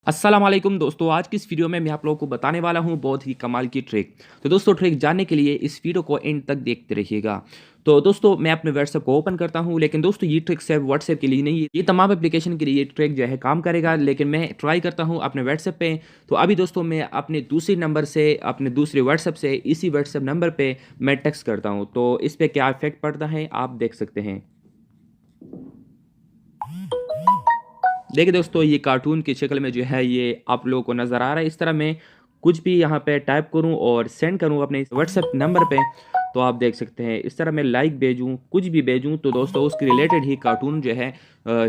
अस्सलाम वालेकुम दोस्तों, आज की इस वीडियो में मैं आप लोगों को बताने वाला हूँ बहुत ही कमाल की ट्रिक। तो दोस्तों ट्रिक जानने के लिए इस वीडियो को एंड तक देखते रहिएगा। तो दोस्तों मैं अपने व्हाट्सएप को ओपन करता हूँ, लेकिन दोस्तों ये ट्रिक सिर्फ व्हाट्सएप के लिए नहीं है, ये तमाम एप्लीकेशन के लिए ये ट्रिक जो है काम करेगा। लेकिन मैं ट्राई करता हूँ अपने व्हाट्सएप पे। तो अभी दोस्तों मैं अपने दूसरे नंबर से, अपने दूसरे व्हाट्सएप से इसी व्हाट्सएप नंबर पे मैं टेक्स्ट करता हूँ। तो इस पे क्या इफेक्ट पड़ता है आप देख सकते हैं। देखिए दोस्तों, ये कार्टून की शक्ल में जो है ये आप लोगों को नज़र आ रहा है। इस तरह मैं कुछ भी यहाँ पे टाइप करूँ और सेंड करूँ अपने व्हाट्सएप नंबर पे, तो आप देख सकते हैं इस तरह मैं लाइक भेजूँ, कुछ भी भेजूँ तो दोस्तों उसके रिलेटेड ही कार्टून जो है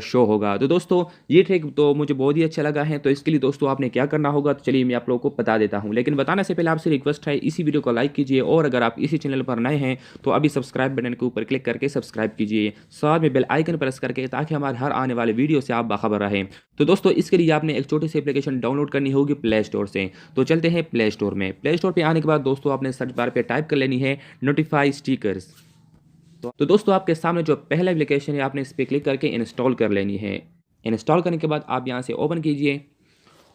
शो होगा। तो दोस्तों ये ट्रिक तो मुझे बहुत ही अच्छा लगा है। तो इसके लिए दोस्तों आपने क्या करना होगा, तो चलिए मैं आप लोगों को बता देता हूँ। लेकिन बताने से पहले आपसे रिक्वेस्ट है, इसी वीडियो को लाइक कीजिए और अगर आप इसी चैनल पर नए हैं तो अभी सब्सक्राइब बटन के ऊपर क्लिक करके सब्सक्राइब कीजिए, साथ में बेल आइकन प्रेस करके, ताकि हमारे हर आने वाले वीडियो से आप बाखबर रहें। तो दोस्तों इसके लिए आपने एक छोटी सी एप्लीकेशन डाउनलोड करनी होगी प्ले स्टोर से। तो चलते हैं प्ले स्टोर में। प्ले स्टोर पे आने के बाद दोस्तों आपने सर्च बार पे टाइप कर लेनी है नोटिफाई स्टिकर्स। तो दोस्तों आपके सामने जो पहला एप्लीकेशन है आपने इस पर क्लिक करके इंस्टॉल कर लेनी है। इंस्टॉल करने के बाद आप यहाँ से ओपन कीजिए।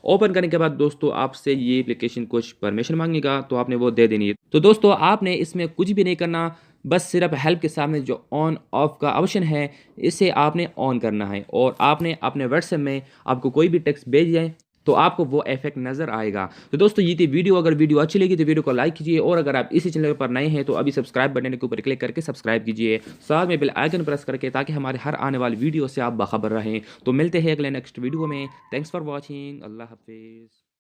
ओपन करने के बाद दोस्तों आपसे ये एप्लीकेशन कुछ परमिशन मांगेगा, तो आपने वो दे देनी है। तो दोस्तों आपने इसमें कुछ भी नहीं करना, बस सिर्फ हेल्प के सामने जो ऑन ऑफ का ऑप्शन है इसे आपने ऑन करना है और आपने अपने व्हाट्सएप में आपको कोई भी टेक्स्ट भेज जाए तो आपको वो इफेक्ट नजर आएगा। तो दोस्तों ये थी वीडियो। अगर वीडियो अच्छी लगी तो वीडियो को लाइक कीजिए और अगर आप इसी चैनल पर नए हैं तो अभी सब्सक्राइब बटन के ऊपर क्लिक करके सब्सक्राइब कीजिए, साथ में बेल आइकन प्रेस करके, ताकि हमारे हर आने वाली वीडियो से आप बाखबर रहें। तो मिलते हैं अगले नेक्स्ट वीडियो में। Thanks for watching. अल्लाह हाफिज़।